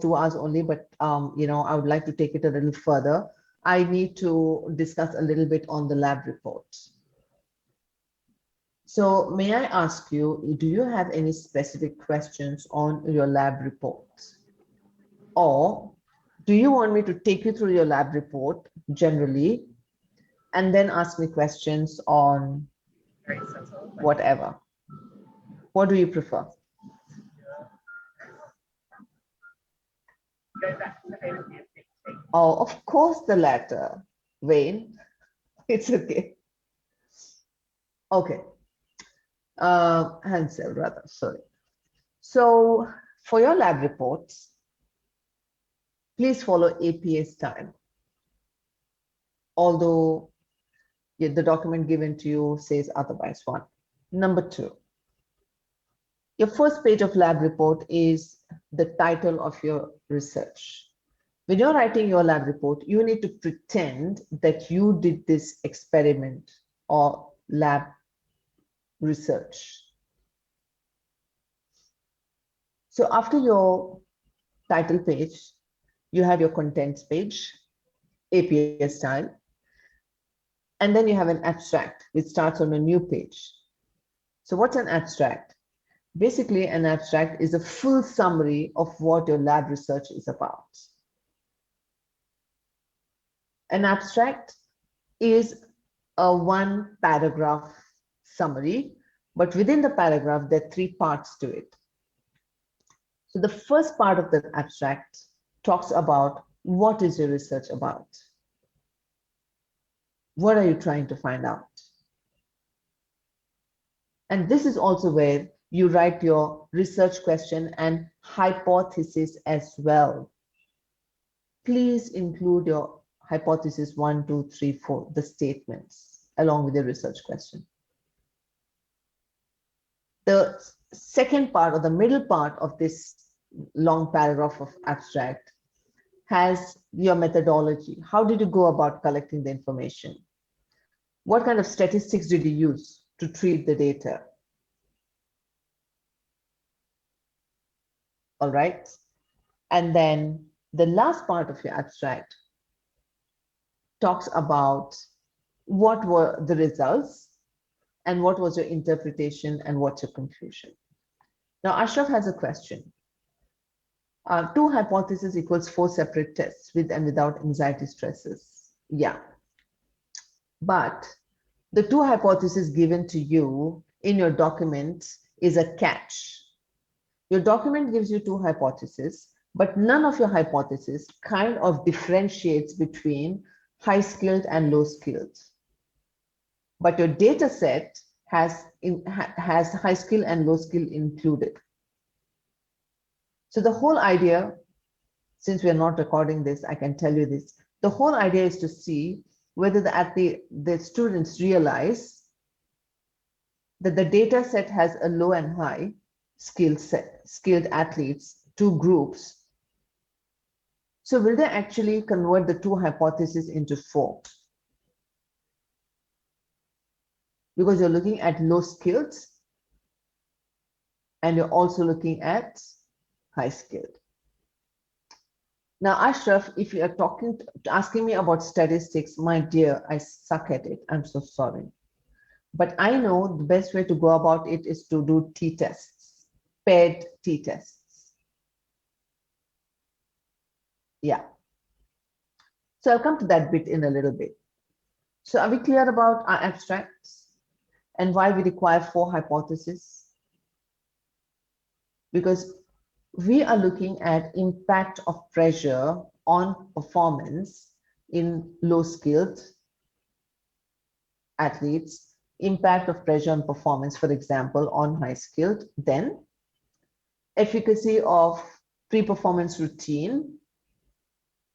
2 hours only, but you know, I would like to take it a little further. I need to discuss a little bit on the lab reports. So may I ask you, do you have any specific questions on your lab reports? Or do you want me to take you through your lab report generally and then ask me questions on whatever? What do you prefer? Oh, of course, the latter, Wayne. It's okay. Okay. Hansel, rather, sorry. So for your lab reports, please follow APA style. Although the document given to you says otherwise. One. Number two, your first page of lab report is the title of your research. When you're writing your lab report, you need to pretend that you did this experiment or lab research. So after your title page, you have your contents page, APA style, and then you have an abstract which starts on a new page. So what's an abstract? Basically, an abstract is a full summary of what your lab research is about. An abstract is a one paragraph summary, but within the paragraph, there are 3 parts to it. So the first part of the abstract talks about what is your research about? What are you trying to find out? And this is also where you write your research question and hypothesis as well. Please include your hypothesis 1, 2, 3, 4, the statements, along with the research question. The second part or the middle part of this long paragraph of abstract has your methodology. How did you go about collecting the information? What kind of statistics did you use to treat the data? All right. And then the last part of your abstract talks about what were the results and what was your interpretation and what's your conclusion. Now, Ashraf has a question. 2 hypotheses equals 4 separate tests with and without anxiety stresses. Yeah. But the 2 hypotheses given to you in your document is a catch. Your document gives you 2 hypotheses, but none of your hypotheses kind of differentiates between high-skilled and low-skilled. But your data set has high skill and low skill included. So the whole idea, since we are not recording this, I can tell you this. The whole idea is to see whether the students realize that the data set has a low and high skilled athletes, 2 groups. So will they actually convert the 2 hypotheses into 4? Because you're looking at low skilled and you're also looking at high skilled. Now, Ashraf, if you are asking me about statistics, my dear, I suck at it. I'm so sorry. But I know the best way to go about it is to do t-tests, paired t-tests. Yeah. So I'll come to that bit in a little bit. So are we clear about our abstracts and why we require 4 hypotheses? Because we are looking at impact of pressure on performance in low-skilled athletes, impact of pressure on performance, for example, on high-skilled, then efficacy of pre-performance routine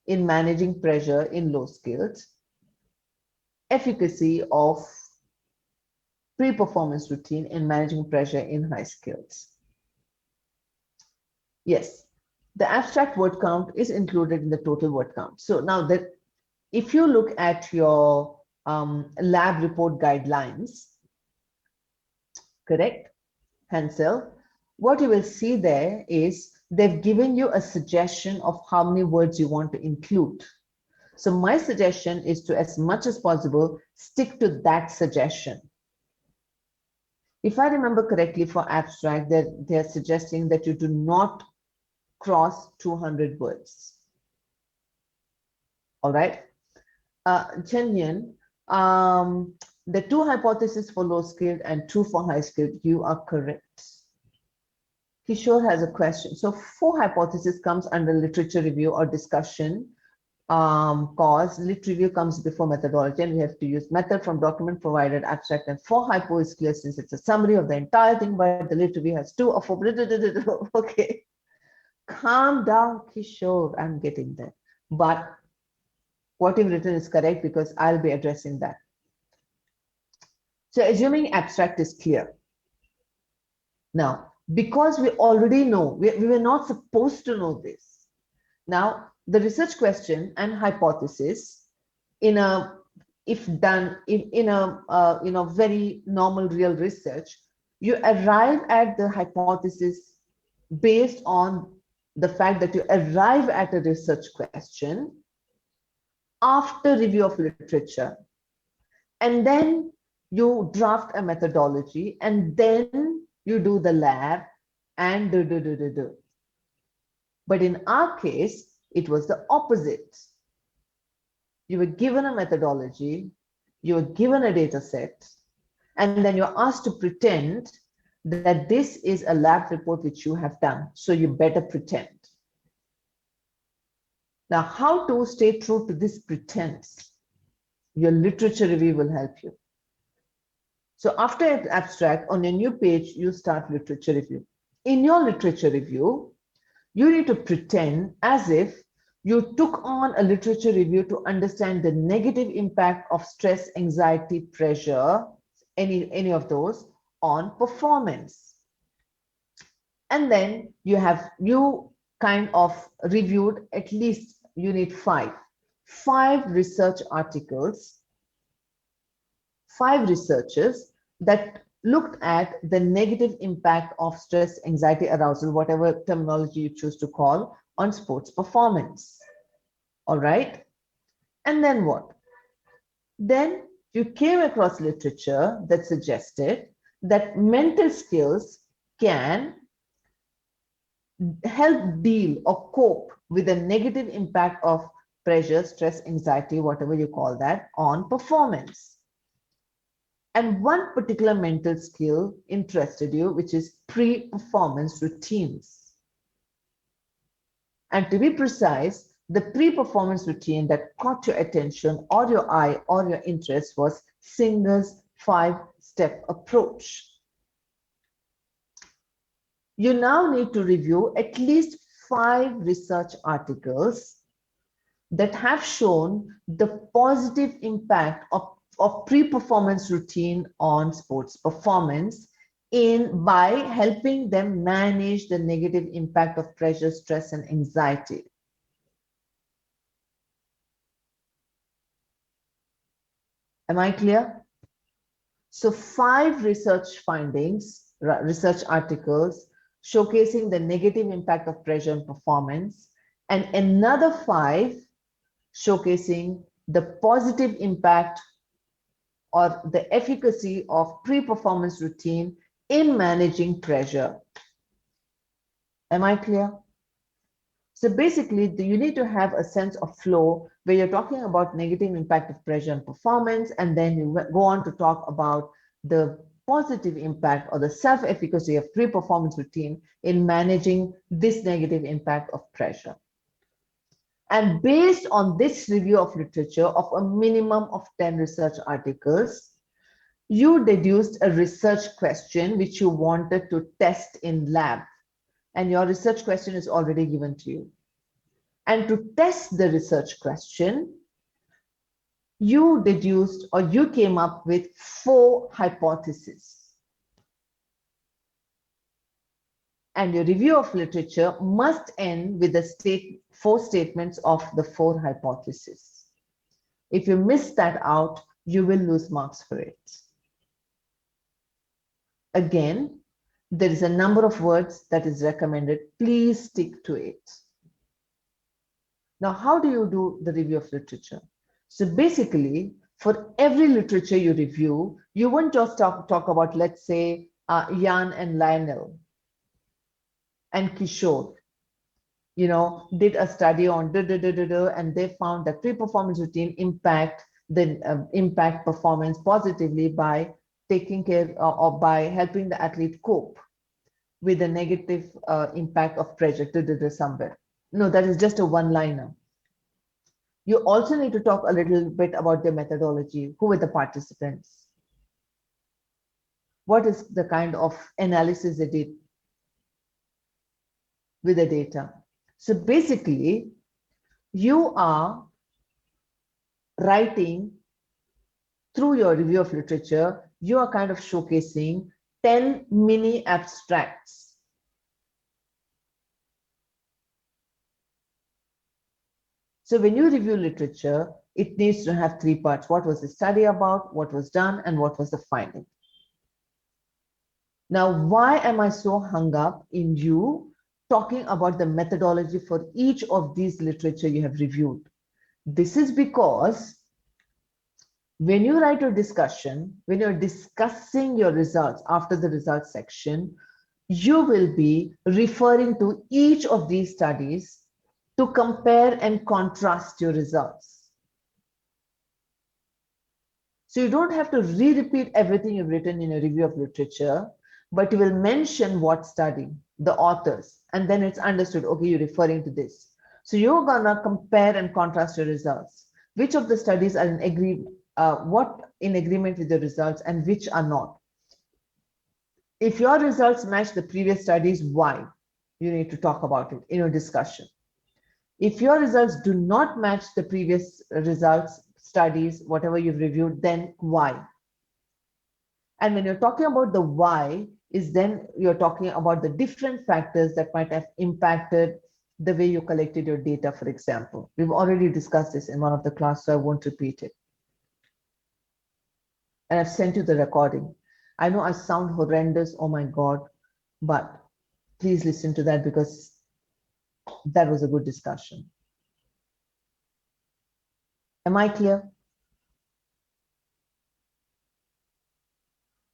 in managing pressure in low-skilled, efficacy of pre-performance routine in managing pressure in high-skills. Yes, the abstract word count is included in the total word count. So now that if you look at your lab report guidelines, correct, Hansel, what you will see there is they've given you a suggestion of how many words you want to include. So my suggestion is to, as much as possible, stick to that suggestion. If I remember correctly, for abstract, they're suggesting that you do not cross 200 words. All right. Chen Yin, the 2 hypotheses for low skilled and 2 for high skilled, you are correct. Kishore has a question. So 4 hypotheses comes under literature review or discussion, cause lit review comes before methodology, and we have to use method from document provided, abstract, and 4 hypo is clear since it's a summary of the entire thing, but the lit review has 2 or 4. Okay, calm down, Kishore, I'm getting there. But what you've written is correct because I'll be addressing that. So assuming abstract is clear. Now, because we already know, we were not supposed to know this. Now, the research question and hypothesis in a, if done in a very normal real research, you arrive at the hypothesis based on the fact that you arrive at a research question after review of literature, and then you draft a methodology, and then you do the lab and do. But in our case, it was the opposite. You were given a methodology, you were given a data set, and then you're asked to pretend that this is a lab report which you have done. So you better pretend. Now, how to stay true to this pretense? Your literature review will help you. So after abstract, on your new page, you start literature review. In your literature review, you need to pretend as if you took on a literature review to understand the negative impact of stress, anxiety, pressure, any of those on performance. And then you kind of reviewed at least, you need 5 research articles, 5 researchers that looked at the negative impact of stress, anxiety, arousal, whatever terminology you choose to call, on sports performance. All right. And then what? Then you came across literature that suggested that mental skills can help deal or cope with the negative impact of pressure, stress, anxiety, whatever you call that, on performance. And one particular mental skill interested you, which is pre-performance routines. And to be precise, the pre-performance routine that caught your attention or your eye or your interest was Singer's 5-step approach. You now need to review at least 5 research articles that have shown the positive impact of pre-performance routine on sports performance by helping them manage the negative impact of pressure, stress, and anxiety. Am I clear? So 5 research findings, research articles showcasing the negative impact of pressure and performance, and another 5 showcasing the positive impact or the efficacy of pre-performance routine in managing pressure. Am I clear? So basically, you need to have a sense of flow where you're talking about negative impact of pressure and performance, and then you go on to talk about the positive impact or the self-efficacy of pre-performance routine in managing this negative impact of pressure. And based on this review of literature of a minimum of 10 research articles, you deduced a research question which you wanted to test in lab. And your research question is already given to you. And to test the research question, you deduced or you came up with 4 hypotheses. And your review of literature must end with the 4 statements of the 4 hypotheses. If you miss that out, you will lose marks for it. Again, There is a number of words that is recommended. Please stick to it. Now, how do you do the review of literature? So basically, for every literature you review, you won't just talk about, let's say, Jan and Lionel and Kishore, did a study on and they found that pre-performance routine impact performance positively by taking care or by helping the athlete cope with the negative impact of pressure somewhere. No, that is just a one-liner. You also need to talk a little bit about the methodology. Who were the participants? What is the kind of analysis they did with the data? So basically, you are writing through your review of literature, you are kind of showcasing 10 mini abstracts. So when you review literature, it needs to have three parts. What was the study about, what was done, and what was the finding? Now, why am I so hung up in you talking about the methodology for each of these literature you have reviewed? This is because when you write your discussion, when you're discussing your results after the results section, you will be referring to each of these studies to compare and contrast your results. So you don't have to re-repeat everything you've written in a review of literature, but you will mention what study, the authors, and then it's understood, okay, you're referring to this. So you're gonna compare and contrast your results. Which of the studies are in agreement with the results and which are not? If your results match the previous studies, why? You need to talk about it in your discussion. If your results do not match the previous results, studies, whatever you've reviewed, then why? And when you're talking about the why, is then you're talking about the different factors that might have impacted the way you collected your data, for example. We've already discussed this in one of the class, so I won't repeat it. And I've sent you the recording. I know I sound horrendous, oh my God, but please listen to that because that was a good discussion. Am I clear?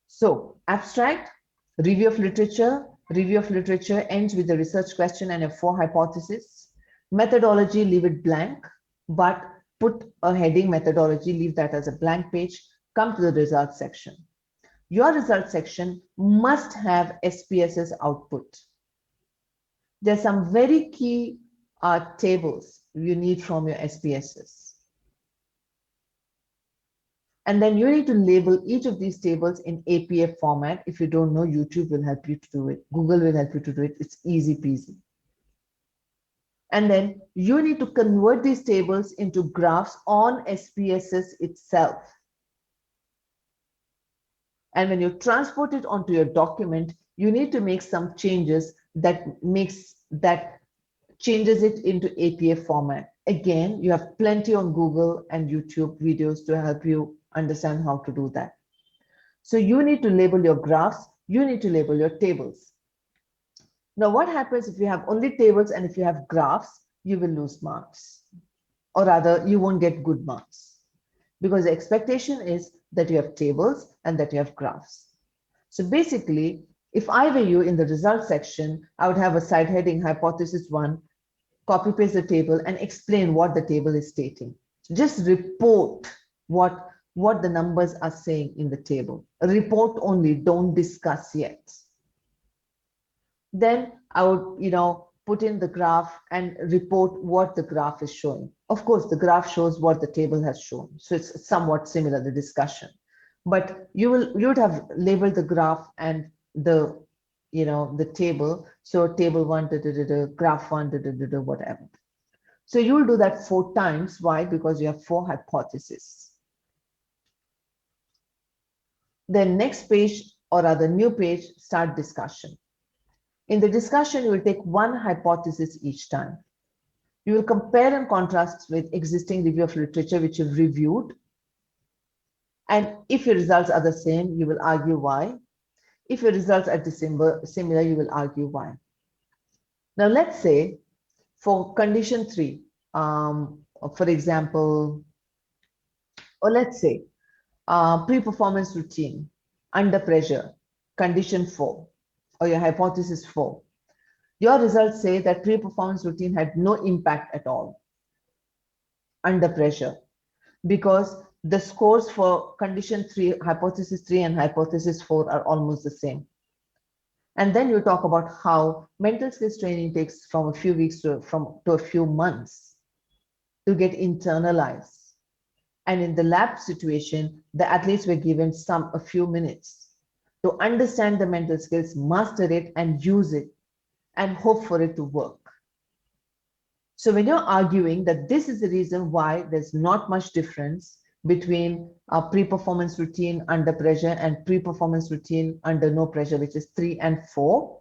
So, abstract, review of literature. Review of literature ends with a research question and a 4 hypotheses. Methodology, leave it blank, but put a heading methodology, leave that as a blank page. Come to the results section. Your results section must have SPSS output. There's some very key tables you need from your SPSS. And then you need to label each of these tables in APA format. If you don't know, YouTube will help you to do it. Google will help you to do it. It's easy peasy. And then you need to convert these tables into graphs on SPSS itself. And when you transport it onto your document, you need to make some changes that changes it into APA format. Again, you have plenty on Google and YouTube videos to help you understand how to do that. So you need to label your graphs, you need to label your tables. Now, what happens if you have only tables and if you have graphs, you will lose marks, or rather you won't get good marks, because the expectation is that you have tables and that you have graphs. So basically, if I were you in the results section, I would have a side heading hypothesis 1, copy paste the table and explain what the table is stating. Just report what the numbers are saying in the table. Report only, don't discuss yet. Then I would, put in the graph and report what the graph is showing. Of course, the graph shows what the table has shown. So it's somewhat similar, the discussion. But you would have labeled the graph and the table. So table 1, graph 1, whatever. So you'll do that 4 times. Why? Because you have 4 hypotheses. Then next page, or rather new page, start discussion. In the discussion, you will take 1 hypothesis each time. You will compare and contrast with existing review of literature which you've reviewed. And if your results are the same, you will argue why. If your results are similar, you will argue why. Now, let's say for condition 3, for example, or let's say pre-performance routine under pressure, condition 4, or your hypothesis 4. Your results say that pre-performance routine had no impact at all under pressure because the scores for condition 3, hypothesis 3 and hypothesis 4 are almost the same. And then you talk about how mental skills training takes from a few weeks to a few months to get internalized. And in the lab situation, the athletes were given a few minutes to understand the mental skills, master it, and use it, and hope for it to work. So when you're arguing that this is the reason why there's not much difference between a pre-performance routine under pressure and pre-performance routine under no pressure, which is 3 and 4,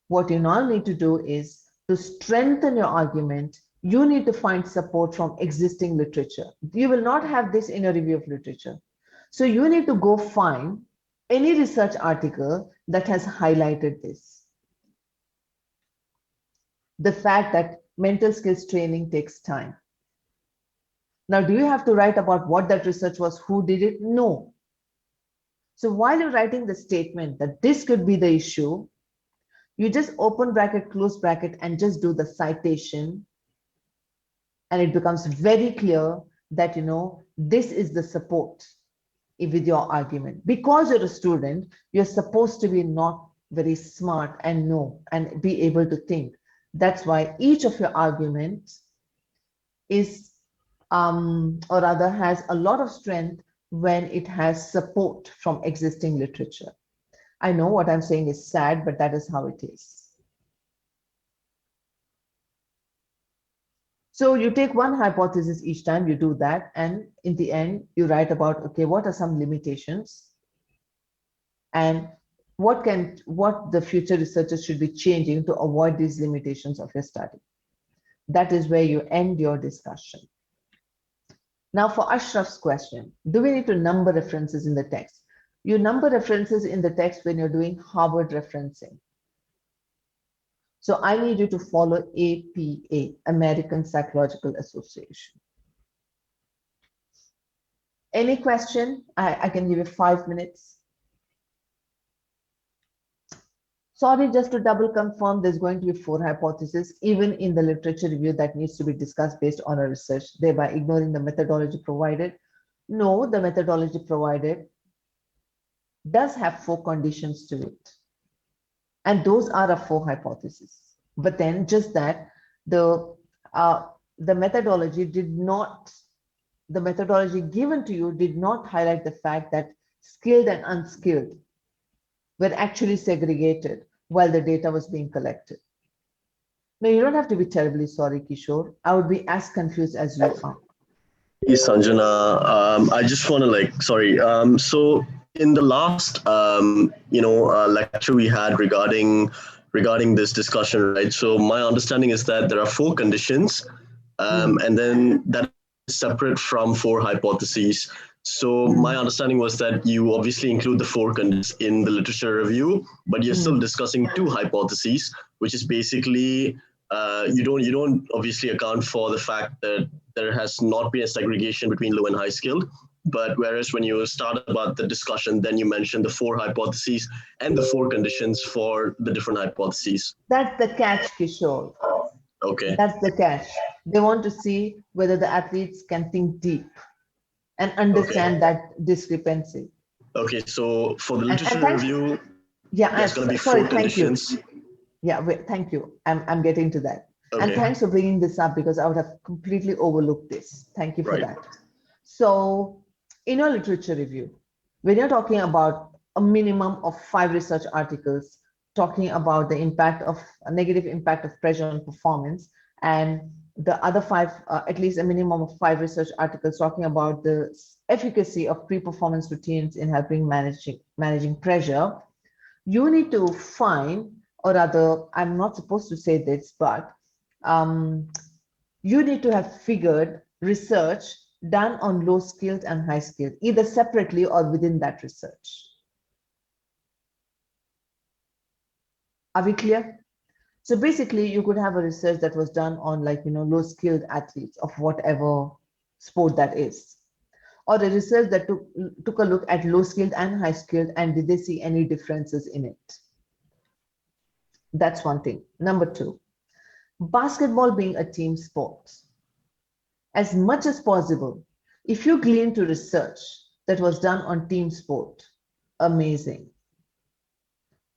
what you now need to do is to strengthen your argument. You need to find support from existing literature. You will not have this in a review of literature. So you need to go find any research article that has highlighted this. The fact that mental skills training takes time. Now, do you have to write about what that research was, who did it? No. So while you're writing the statement that this could be the issue, you just open bracket, close bracket, and just do the citation. And it becomes very clear that, this is the support with your argument. Because you're a student, you're supposed to be not very smart and know and be able to think. That's why each of your arguments is, or rather has a lot of strength when it has support from existing literature. I know what I'm saying is sad, but that is how it is. So you take one hypothesis each time, you do that, and in the end, you write about, okay, what are some limitations and what the future researchers should be changing to avoid these limitations of your study. That is where you end your discussion. Now for Ashraf's question, do we need to number references in the text? You number references in the text when you're doing Harvard referencing. So I need you to follow APA, American Psychological Association. Any question? I can give you 5 minutes. Sorry, just to double confirm, there's going to be 4 hypotheses, even in the literature review that needs to be discussed based on our research, thereby ignoring the methodology provided. No, the methodology provided does have 4 conditions to it. And those are our 4 hypotheses. But then just that the methodology given to you did not highlight the fact that skilled and unskilled were actually segregated while the data was being collected. Now, you don't have to be terribly sorry, Kishore. I would be as confused as you are. Hey, Sanjana, I just want to so in the last, lecture we had regarding this discussion, right? So my understanding is that there are 4 conditions, and then that is separate from 4 hypotheses. So my understanding was that you obviously include the 4 conditions in the literature review, but you're still discussing 2 hypotheses, which is basically you don't obviously account for the fact that there has not been a segregation between low and high skilled. But whereas when you started about the discussion, then you mentioned the 4 hypotheses and the 4 conditions for the different hypotheses. That's the catch, Kishore. Okay. That's the catch. They want to see whether the athletes can think deep and understand that discrepancy. Okay, so for the literature review, there's going to be 4 conditions. Yeah, thank you. I'm getting to that. Okay. And thanks for bringing this up because I would have completely overlooked this. Thank you for that. So in your literature review, when you're talking about a minimum of 5 research articles talking about the impact of a negative impact of pressure on performance, and the other 5, at least a minimum of 5 research articles talking about the efficacy of pre-performance routines in helping managing pressure, you need to find, or rather, I'm not supposed to say this, but you need to have figured research done on low skilled and high skilled, either separately or within that research. Are we clear? So basically, you could have a research that was done on like, low skilled athletes of whatever sport that is, or a research that took a look at low skilled and high skilled and did they see any differences in it? That's one thing. Number two, basketball being a team sport. As much as possible, if you glean to research that was done on team sport, amazing.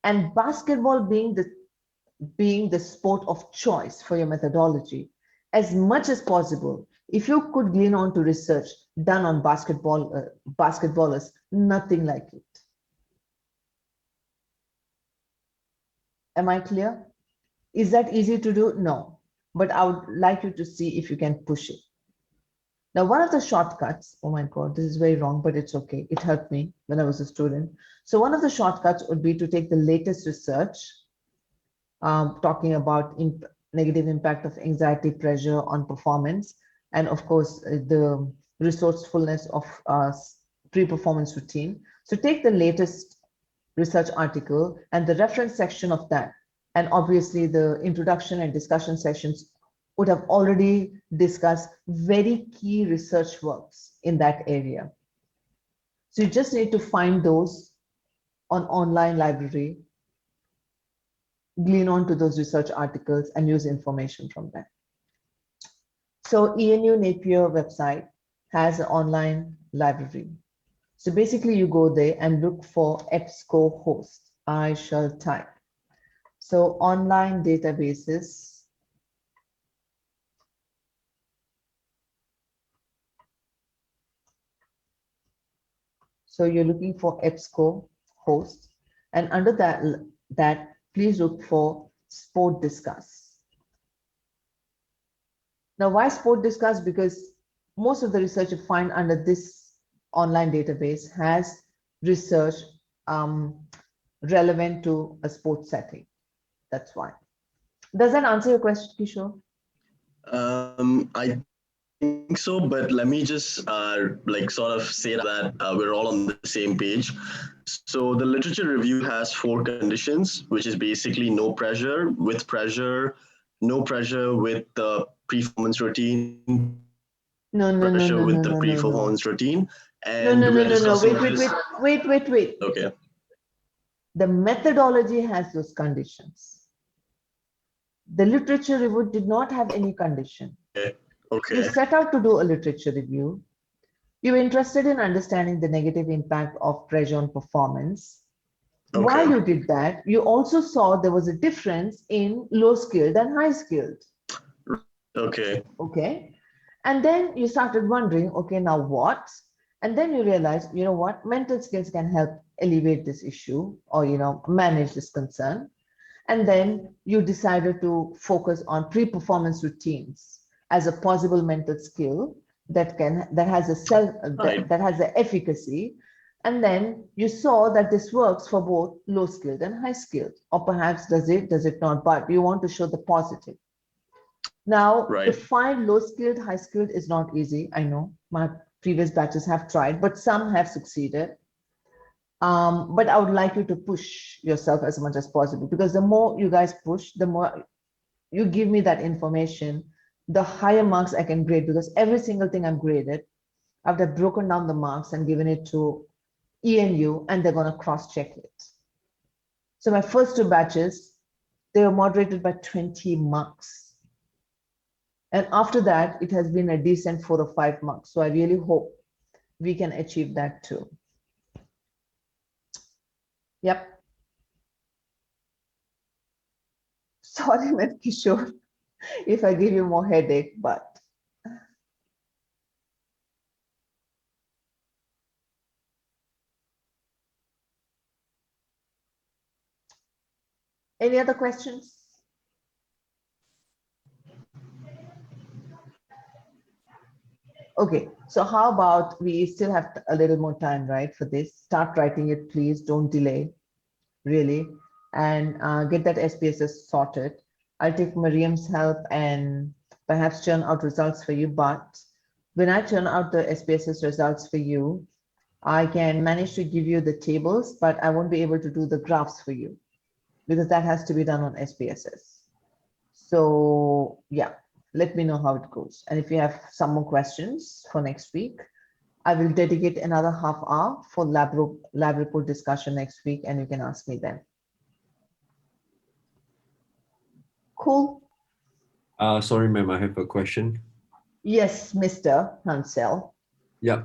And basketball being the sport of choice for your methodology, as much as possible, if you could glean on to research done on basketballers, nothing like it. Am I clear? Is that easy to do? No, but I would like you to see if you can push it. Now, one of the shortcuts, oh my God, this is very wrong, but it's okay. It helped me when I was a student. So one of the shortcuts would be to take the latest research talking about negative impact of anxiety, pressure on performance, and of course, the resourcefulness of pre-performance routine. So take the latest research article and the reference section of that. And obviously, the introduction and discussion sessions would have already discussed very key research works in that area. So you just need to find those on online library, glean onto those research articles and use information from them. So ENU Napier website has an online library. So basically you go there and look for EBSCO host. I shall type. So online databases. So you're looking for EBSCO host, and under that please look for Sport Discuss. Now, why Sport Discuss? Because most of the research you find under this online database has research relevant to a sports setting. That's why. Does that answer your question, Kishore? I think so, but let me just like sort of say that we're all on the same page. So the literature review has four conditions, which is basically no pressure, with pressure, no pressure with the performance routine, pressure with the No, no, no, no, pre-performance no, no, no, routine, no. and we are No, no, no, discussing no, no. this. Wait. Okay. The methodology has those conditions. The literature review did not have any condition. Okay. You Okay. set out to do a literature review. You're interested in understanding the negative impact of pressure on performance. While Okay. you did that, you also saw there was a difference in low skilled and high skilled. Right. Okay. Okay. And then you started wondering, okay, now what? And then you realized, you know what, mental skills can help alleviate this issue or, manage this concern. And then you decided to focus on pre-performance routines as a possible mental skill that has a Right. that has the efficacy. And then you saw that this works for both low skilled and high skilled, or perhaps does it not, but you want to show the positive. Now, to Right. find low skilled, high skilled is not easy. I know my previous batches have tried, but some have succeeded. But I would like you to push yourself as much as possible, because the more you guys push, the more you give me that information, the higher marks I can grade, because every single thing I'm graded, after I've broken down the marks and given it to ENU, and they're going to cross check it. So my first two batches, they were moderated by 20 marks. And after that, it has been a decent 4 or 5 marks. So I really hope we can achieve that too. Yep. Sorry, Ms. Kishore, if I give you more headache, but any other questions? Okay, so how about we still have a little more time, right, for this? Start writing it, please. Don't delay, really, and get that SPSS sorted. I'll take Mariam's help and perhaps churn out results for you. But when I churn out the SPSS results for you, I can manage to give you the tables, but I won't be able to do the graphs for you, because that has to be done on SPSS. So yeah, let me know how it goes. And if you have some more questions for next week, I will dedicate another half hour for lab report discussion next week, and you can ask me then. Cool. Sorry, ma'am, I have a question. Yes, Mr. Hansel. Yeah.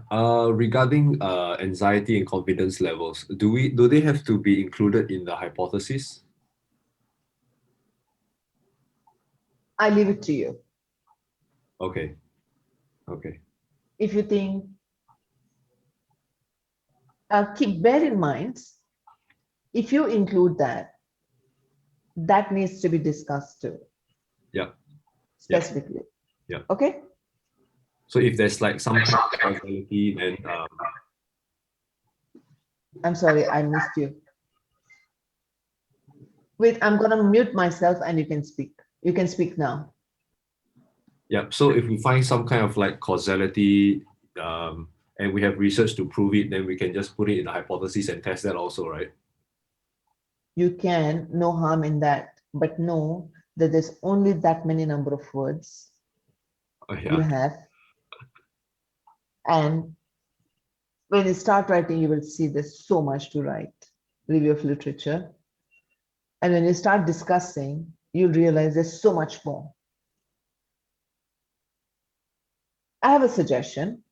Regarding anxiety and confidence levels, do they have to be included in the hypothesis? I leave it to you. Okay. Okay. If you think, bear in mind, if you include that, that needs to be discussed too, Yeah. Yeah. specifically. Yeah. Okay. So if there's like some kind of causality, then I'm sorry, I missed you. Wait, I'm gonna mute myself and you can speak. You can speak now. yeah. So if we find some kind of like causality, and we have research to prove it, then we can just put it in the hypothesis and test that also, right? You can, no harm in that, but know that there's only that many number of words you Yeah. have. And when you start writing, you will see there's so much to write, review of literature. And when you start discussing, you'll realize there's so much more. I have a suggestion.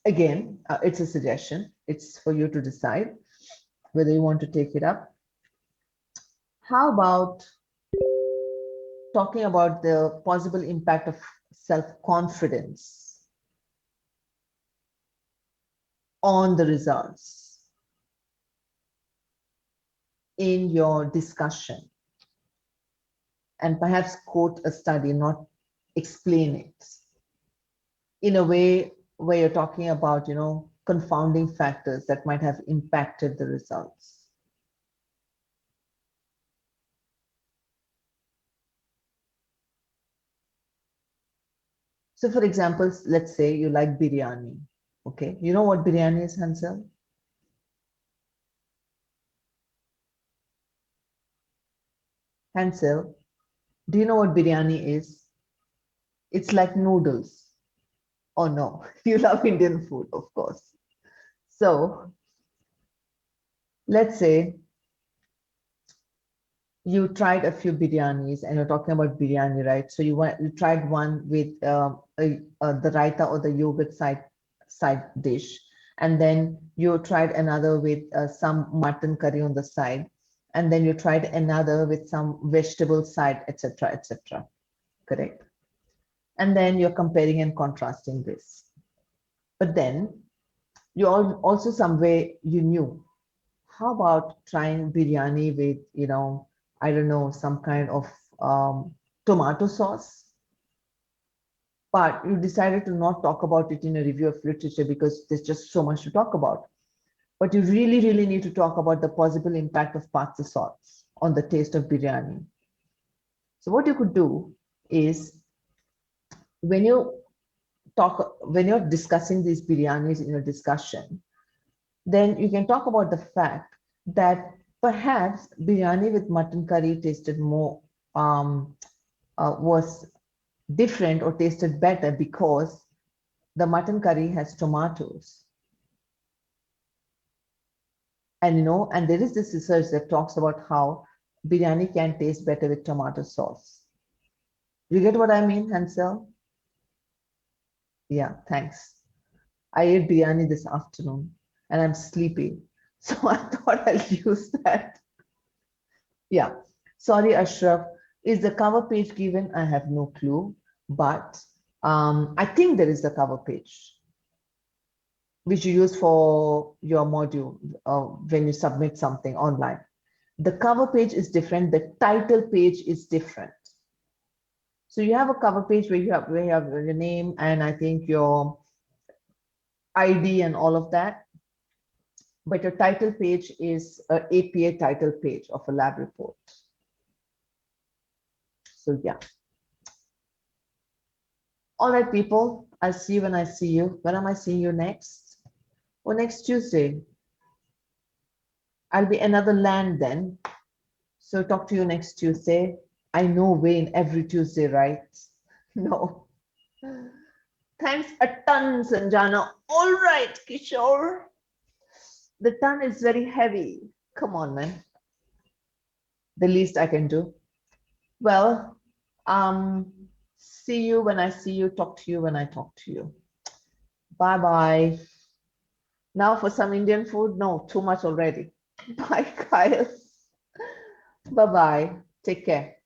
Again, it's a suggestion. It's for you to decide whether you want to take it up. How about talking about the possible impact of self-confidence on the results in your discussion, and perhaps quote a study, not explain it in a way where you're talking about, confounding factors that might have impacted the results. So for example, let's say you like biryani. Okay, you know what biryani is, Hansel? Hansel, do you know what biryani is? It's like noodles. Oh no, you love Indian food, of course. So let's say you tried a few biryanis and you're talking about biryani, right? So you tried one with the raita or the yogurt side dish, and then you tried another with some mutton curry on the side, and then you tried another with some vegetable side, etc., etc. Correct? And then you're comparing and contrasting this. But then you also some way you knew, how about trying biryani with, I don't know, some kind of tomato sauce? But you decided to not talk about it in a review of literature because there's just so much to talk about. But you really, really need to talk about the possible impact of pasta sauce on the taste of biryani. So what you could do is, when you when you're discussing these biryanis in a discussion, then you can talk about the fact that perhaps biryani with mutton curry tasted more, was different or tasted better because the mutton curry has tomatoes. And and there is this research that talks about how biryani can taste better with tomato sauce. You get what I mean, Hansel? Yeah, thanks. I ate biryani this afternoon and I'm sleepy. So I thought I'll use that. Yeah. Sorry, Ashraf. Is the cover page given? I have no clue, but I think there is the cover page, which you use for your module when you submit something online. The cover page is different. The title page is different. So you have a cover page where you have your name and I think your ID and all of that. But your title page is a APA title page of a lab report. So yeah. All right, people. I'll see you when I see you. When am I seeing you next? Well, next Tuesday. I'll be another land then. So talk to you next Tuesday. I know Wayne every Tuesday, right? No. Thanks a ton, Sanjana. All right, Kishore. The ton is very heavy. Come on, man. The least I can do. Well, see you when I see you, talk to you when I talk to you. Bye bye. Now for some Indian food. No, too much already. Bye, guys. Bye bye. Take care.